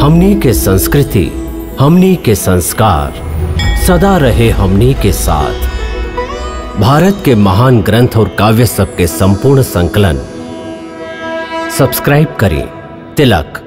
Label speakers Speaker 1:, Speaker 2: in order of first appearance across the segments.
Speaker 1: हमनी के संस्कृति, हमनी के संस्कार सदा रहे हमनी के साथ। भारत के महान ग्रंथ और काव्य सब के संपूर्ण संकलन सब्सक्राइब करें तिलक।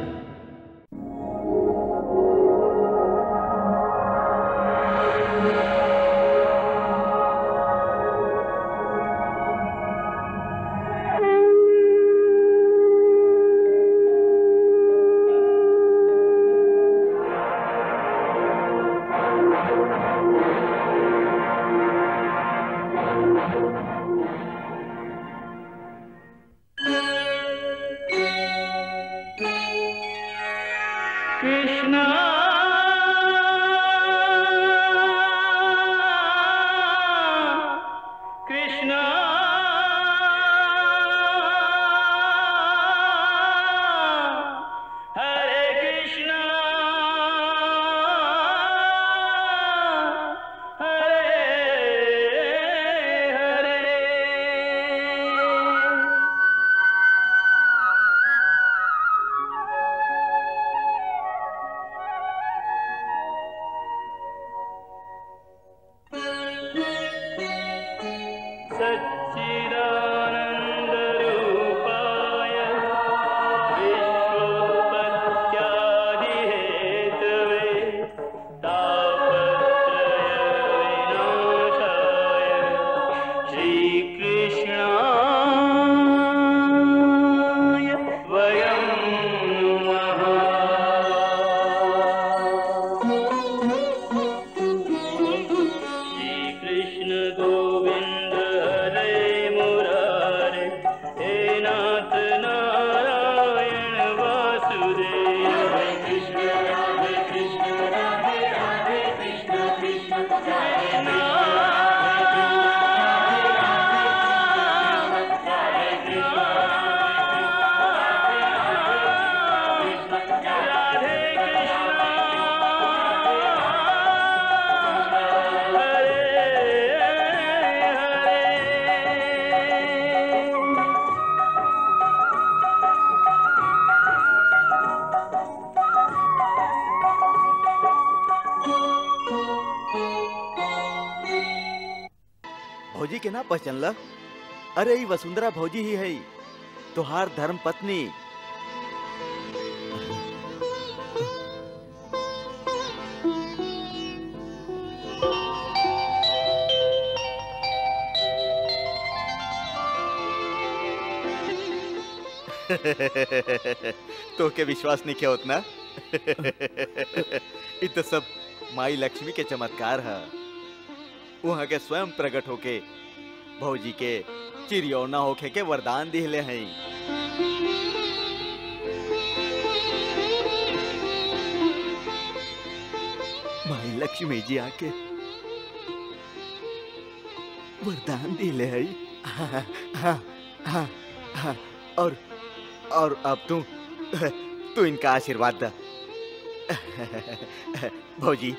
Speaker 2: भौजी के ना पहचानला? अरे ई वसुंधरा भौजी ही है, तोहार धर्म पत्नी। तो के विश्वास नहीं किया उतना? ये तो सब माई लक्ष्मी के चमत्कार है। वहाँ के स्वयं प्रकट होके भौजी के चिरियौना होके के वरदान दिले हैं। माई लक्ष्मी जी आके वरदान दिले हैं। हाँ, हाँ, हाँ, हाँ, और अब तू इनका आशीर्वाद दा। भौजी,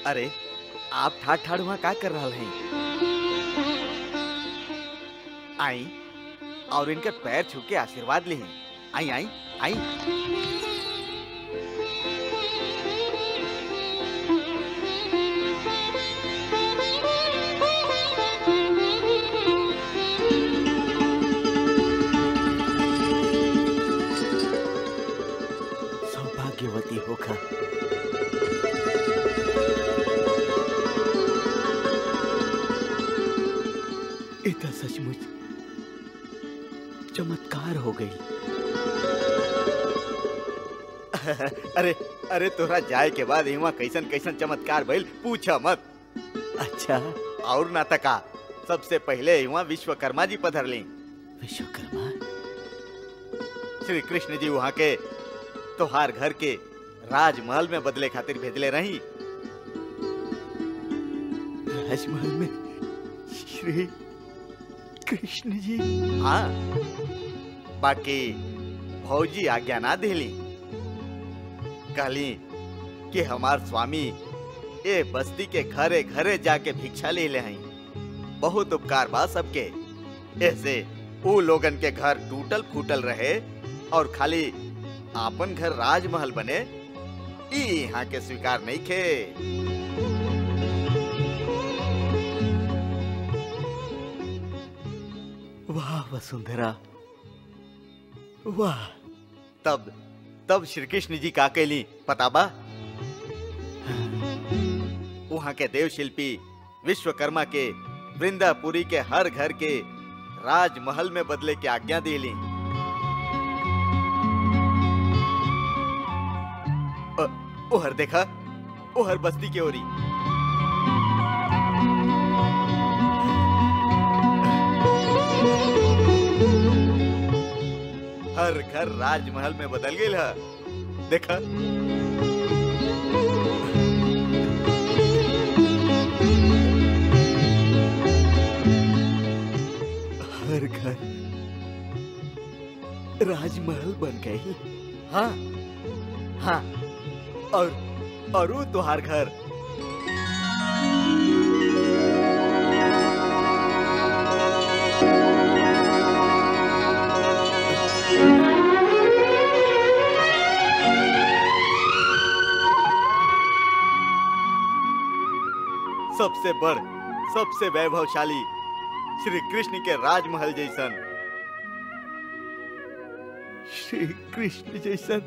Speaker 2: अरे आप ठाड़ ठाड़ वहां क्या कर रहा हैं? आई और इनके पैर छू के आशीर्वाद ली। आई आई आई। सौभाग्यवती होखा। इतना सचमुच चमत्कार हो गई। अरे अरे तोरा जाए के बाद इमा कैसन कैसन चमत्कार भइल पूछा मत। अच्छा, और नाटका सबसे पहले इमा विश्वकर्मा जी पधर ली। विश्वकर्मा? श्री कृष्ण जी वहाँ के तोहार घर के राजमहल में बदले खातिर भेजले रही। राजमहल में श्री कृष्ण जी? हाँ, बाकी भौजी आज्ञा ना दिली। कहली कि हमार स्वामी ए बस्ती के घरे घरे जाके भिक्षा ले ले हैं। बहुत उपकार बा सबके। ऐसे वो लोगन के घर टूटल फूटल रहे और खाली आपन घर राजमहल बने ई यहाँ के स्वीकार नहीं खे। वाह वसुंधरा वाह। तब श्री कृष्ण जी का कैली पता बा? वहाँ के देव शिल्पी विश्वकर्मा के वृंदापुरी के हर घर के राजमहल में बदले की आज्ञा दी। ओहर देखा, ओहर बस्ती के ओरी। हर घर राजमहल में बदल गई है, देखा। हर घर राजमहल बन गई। हाँ हाँ, और वो तुहार घर। सबसे बड़, सबसे वैभवशाली श्री कृष्ण के राजमहल जैसन। श्री कृष्ण जैसन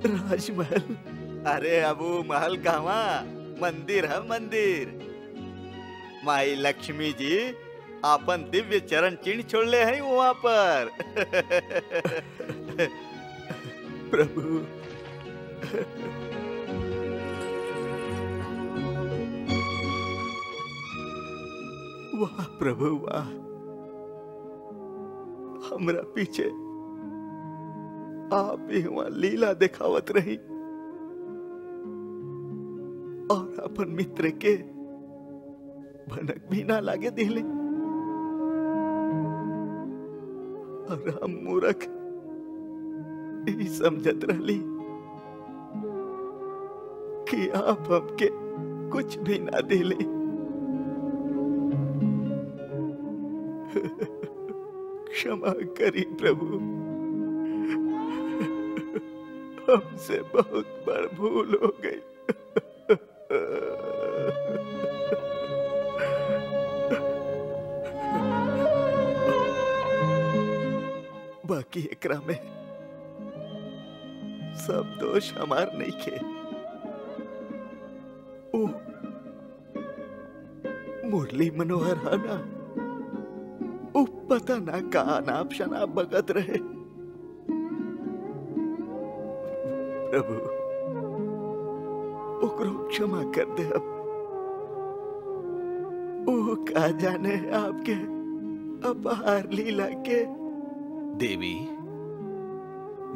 Speaker 2: राजमहल? अरे अबू महल कहवा, मंदिर है मंदिर। माई लक्ष्मी जी आपन दिव्य चरण चिन्ह छोड़ले हैं वहां पर। प्रभु वाह, प्रभु वाह। हमरा पीछे आप ही वहां लीला दिखावत रही और अपन मित्र के भनक भी ना लागे दिले। और हम मूर्ख ही समझत रहली कि आप हमके कुछ भी ना दिले। क्षमा करी प्रभु, हमसे बहुत बड़ भूल हो गई। बाकी एकरा में सब दोष हमार नहीं खे। ओ मुरली मनोहर है ना, ओ पता ना का नाप शनाप बगत रहे। प्रभु ओकरो क्षमा कर दे। अब ओ का जाने आपके अपार लीला के।
Speaker 3: देवी,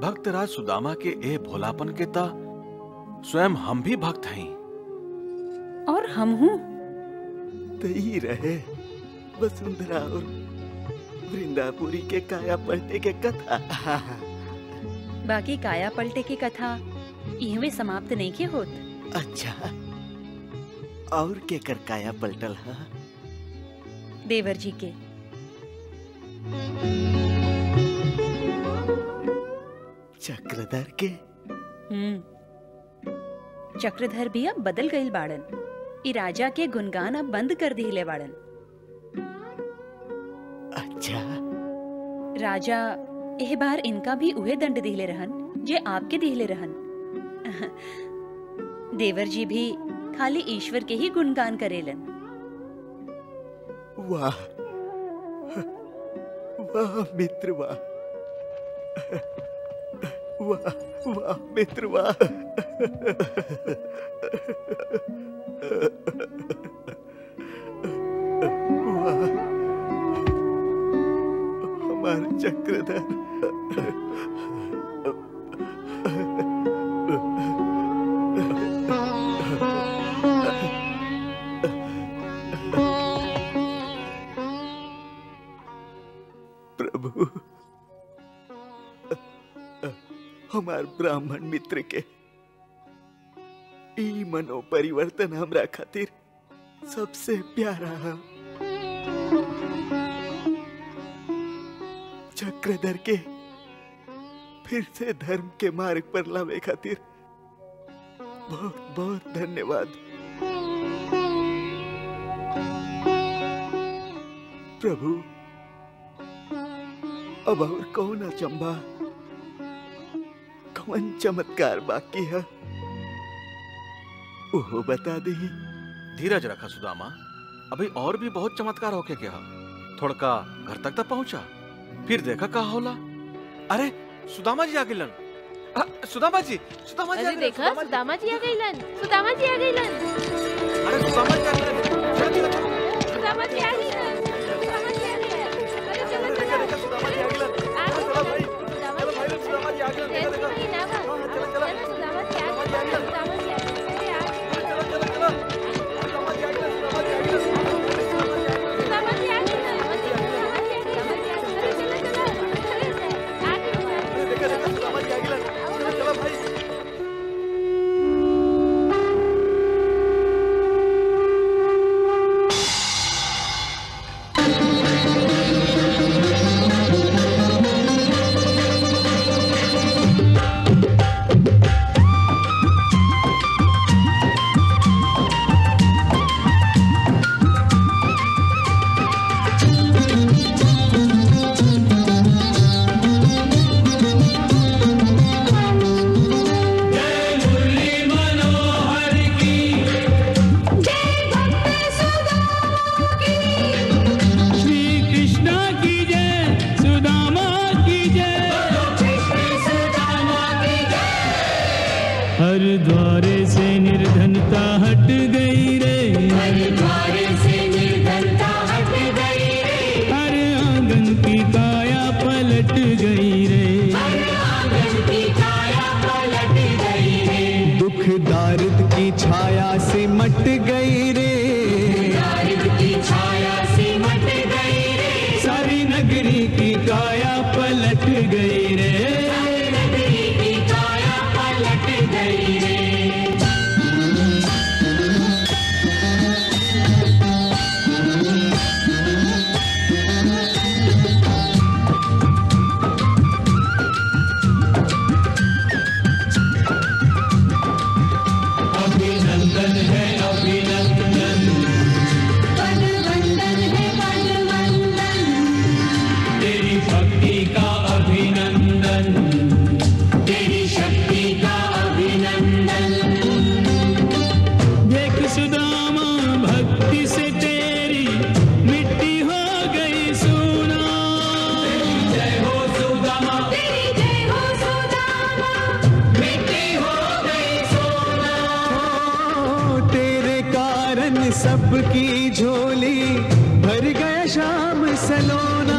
Speaker 3: भक्तराज सुदामा के ए भोलापन के ता स्वयं हम भी भक्त हैं।
Speaker 4: और हम हूँ
Speaker 2: तई रहे वसुंधरा और वृंदापुरी के काया पलटे के कथा।
Speaker 4: बाकी काया पलटे की कथा इहवे समाप्त नहीं के होत।
Speaker 2: अच्छा, और के कर काया पलटल है?
Speaker 4: देवर जी के।
Speaker 2: चक्रधर के?
Speaker 4: चक्रधर भी अब बदल गईल बाड़न। ई राजा के गुणगान अब बंद कर दिले बाड़न।
Speaker 2: अच्छा,
Speaker 4: राजा एह बार इनका भी उहे दंड दिले रहन जे आपके दिले रहन। देवर जी भी खाली ईश्वर के ही गुणगान करेलन।
Speaker 2: वाह वाह मित्र वाह, वाह वाह मित्र वाह। वाह हमारे चक्रधर। प्रभु हमार ब्राह्मण मित्र के ई मनो परिवर्तन हमरा खातिर सबसे प्यारा है। चक्रधर के फिर से धर्म के मार्ग पर लावे खातिर बहुत बहुत धन्यवाद। प्रभु, अब और कौन अचंभा, कौन चमत्कार बाकी है, वो बता दी।
Speaker 3: धीरज रखा सुदामा, अभी और भी बहुत चमत्कार होके गया। थोड़का घर तक तो पहुंचा, फिर देखा कहा होला। अरे सुदामा जी आ गइलन। सुदामा जी
Speaker 5: अरे देखा सुदामा जी आ गइलन। सुदामा जी आ गइलन।
Speaker 3: अरे सुदामा जी आ गइलन।
Speaker 5: सुदामा जी आ गइलन। सुदामा जी आ गइलन। अरे चलो चलो
Speaker 3: सुदामा जी आ गइलन।
Speaker 5: चलो भाई
Speaker 3: सुदामा जी आ गइलन।
Speaker 5: चलो सुदामा जी आ गइलन। सुदामा जी आ गइलन।
Speaker 6: सबकी झोली भर गया शाम सलोना।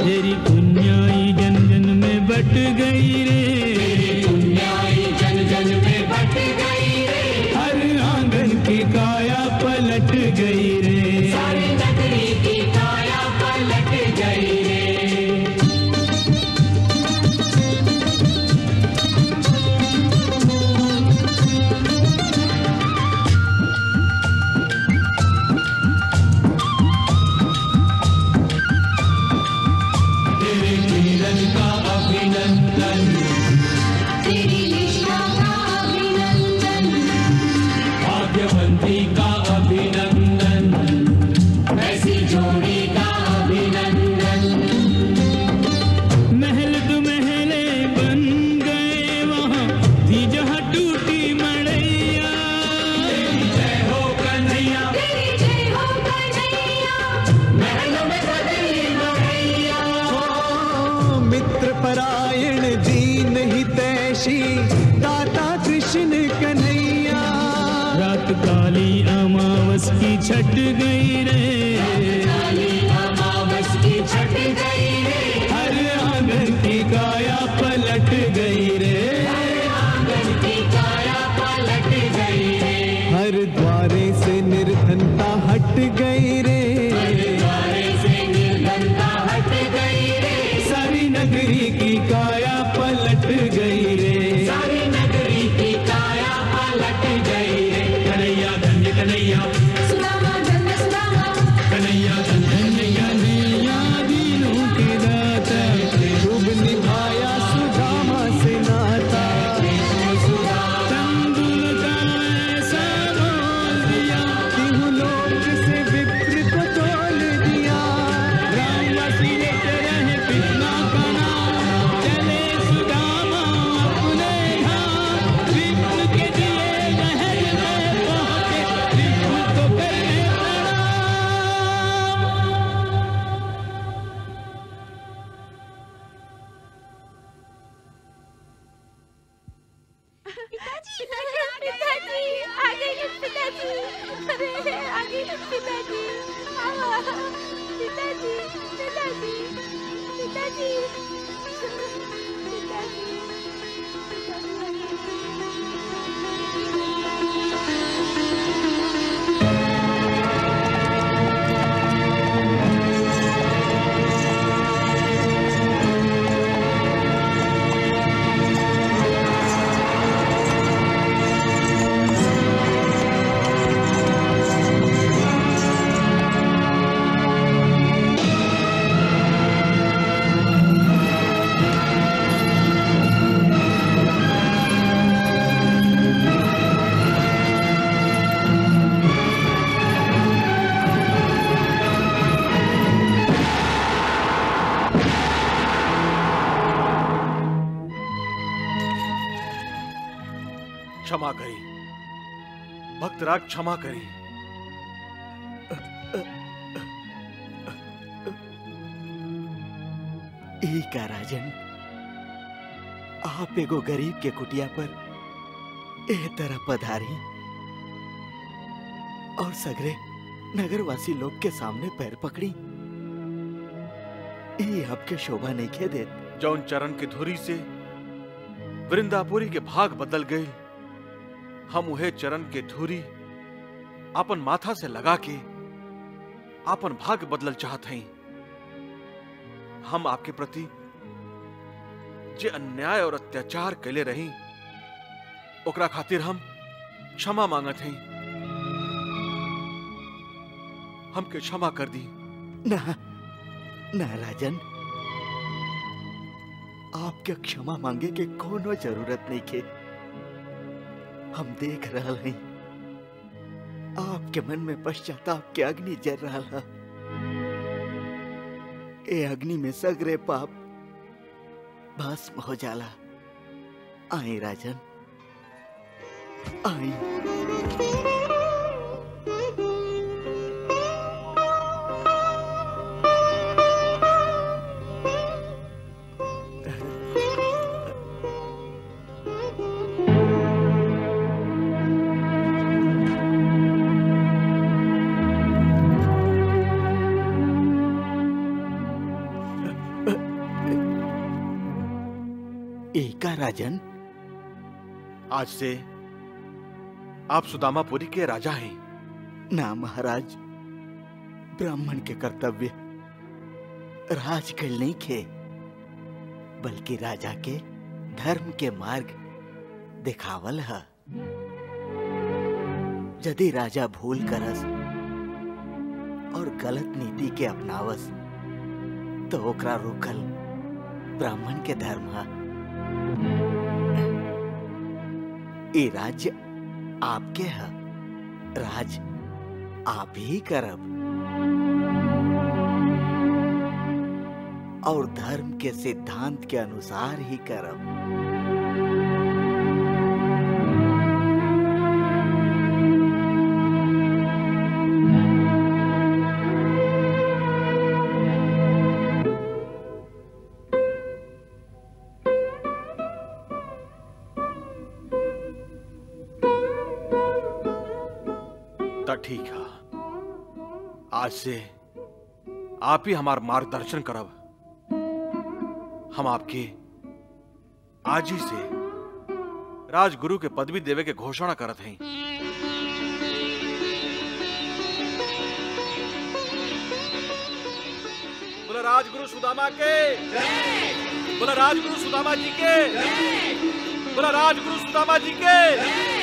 Speaker 6: तेरी पुण्याई जन जन में बट गई रे। तेरी पुण्याई जन जन में बट गई रे। हर आंगन की काया पलट गई रे। सारी नगरी की काया पलट गई रे। छट गई रे। अमावस की छट गई रे। हर आंगन की काया पलट गई रे। हर आंगन की काया पलट गई रे। हर द्वारे से निर्धनता हट गई रे। हर द्वारे से निर्धनता हट गई रे। सारी नगरी की काया पलट गई रे। सारी नगरी की काया पलट गई रे। कन्हैया धन्य कन्हैया, कन्हैया कन्हैया दीनों के दाता, खूब निभाया सुदामा।
Speaker 5: पिताजी, अरे आगे पिताजी, पिताजी, पिताजी, पिताजी,
Speaker 3: क्षमा करी भक्तराज, क्षमा करी।
Speaker 2: ई का राजन, आप एगो गरीब के कुटिया पर एह तरह पधारी और सगरे नगरवासी लोग के सामने पैर पकड़ी, ई आपके शोभा नहीं खे देत।
Speaker 3: जौन चरण की धुरी से वृंदापुरी के भाग बदल गए, हम उहे चरण के धुरी अपन माथा से लगा के अपन भाग बदलल चाहत हई। हम आपके प्रति जे अन्याय और अत्याचार कैले रही, ओकरा खातिर हम क्षमा मांगत हई। हमके क्षमा कर दी।
Speaker 2: ना ना राजन, आपके क्षमा मांगे के कोनो जरूरत नहीं के। हम देख रहा हैं आपके मन में पश्चाताप के अग्नि जल रहा है। ए अग्नि में सगरे पाप भस्म हो जाला। आई राजन, आई। एका राजन,
Speaker 3: आज से आप सुदामापुरी के राजा हैं।
Speaker 2: ना महाराज, ब्राह्मण के कर्तव्य राज कल नहीं खे, बल्कि राजा के धर्म के मार्ग दिखावल है। यदि राजा भूल करस और गलत नीति के अपनावस तो ओकरा रोकल ब्राह्मण के धर्म है। ये राज्य आपके है, राज आप ही करब और धर्म के सिद्धांत के अनुसार ही करब।
Speaker 3: ठीक है, आज से आप ही हमार मार्गदर्शन करब। हम आपके आज ही से राजगुरु के पदवी देवे के घोषणा करत हैं। बोला राजगुरु सुदामा के, बोला राजगुरु सुदामा जी के, बोला राजगुरु सुदामा जी के।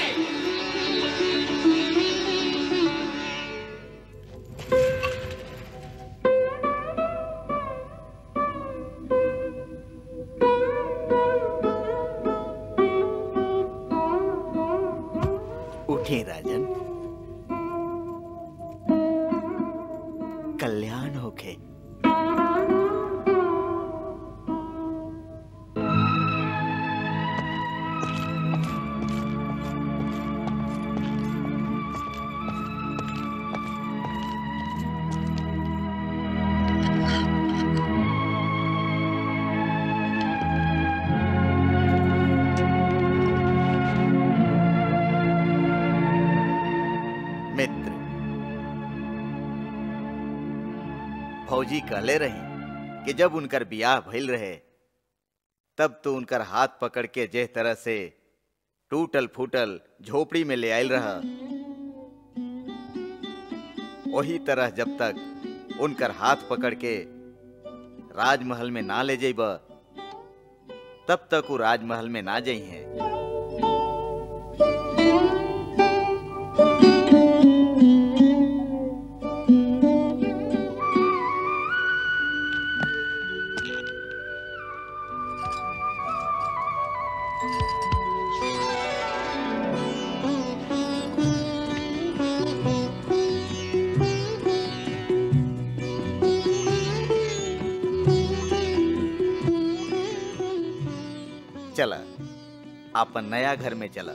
Speaker 2: उठे राजन, कल्याण होके। भौजी कहले रही कि जब उनकर बियाह भइल रहे तब तो उनकर हाथ पकड़ के जे तरह से टूटल फूटल झोपड़ी में ले आयल रहा, वही तरह जब तक उनकर हाथ पकड़ के राजमहल में ना ले जाइब तब तक वो राजमहल में ना जाई हैं। चला अपन नया घर में चला।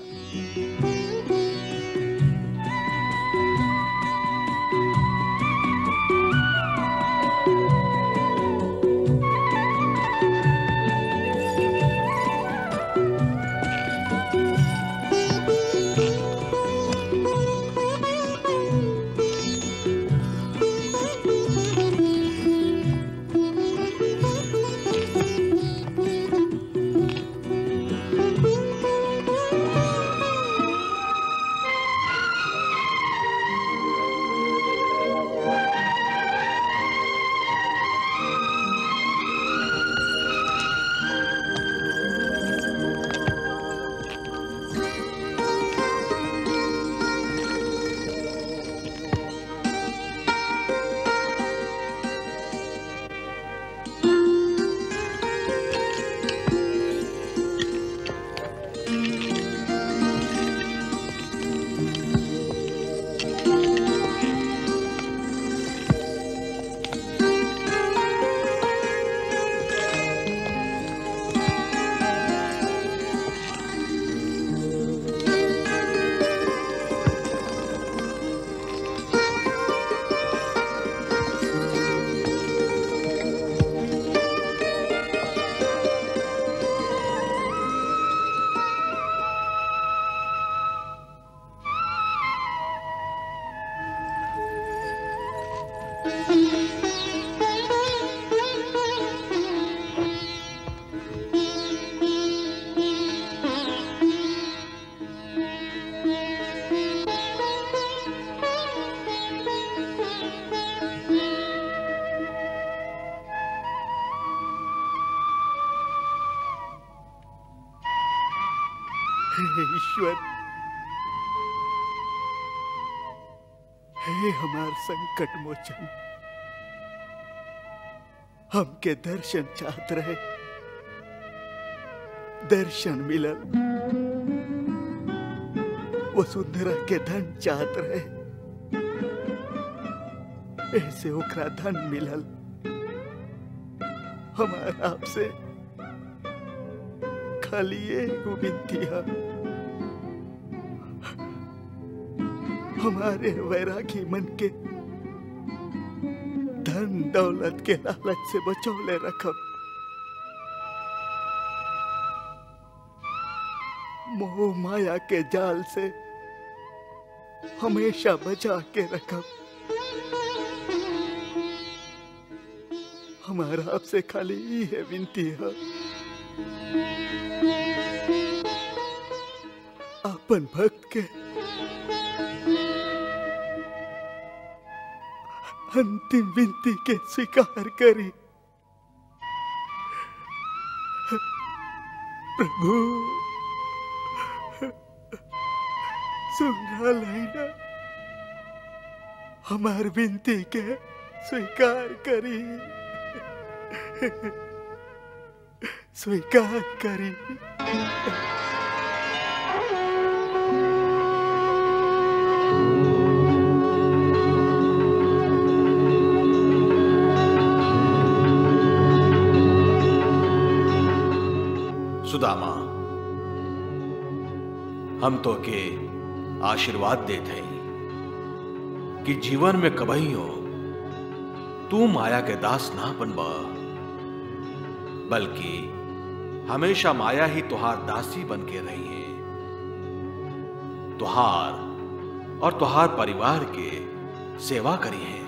Speaker 7: ईश्वर, हे हमार संकट मोचन, हमके दर्शन चाहत रहे, दर्शन मिलल। वसुंधरा के धन चाहत रहे, ऐसे ओकरा धन मिलल। हमार आपसे खाली एगो विनती है, हमारे वैरागी मन के धन दौलत के लालच से बचौले रखब, मोह माया के जाल से हमेशा बचा के रखब। हमारा आपसे खाली ये विनती है, अपन भक्त के अंतिम विनती के स्वीकार करी। प्रभु सुन लेना, हमार विनती के स्वीकार करी, स्वीकार करी।
Speaker 3: सुदामा, हम तो के आशीर्वाद देते हैं कि जीवन में कभी हो तू माया के दास ना बनबा, बल्कि हमेशा माया ही तुहार दासी बन के रही है। तुहार और तुहार परिवार के सेवा करी है।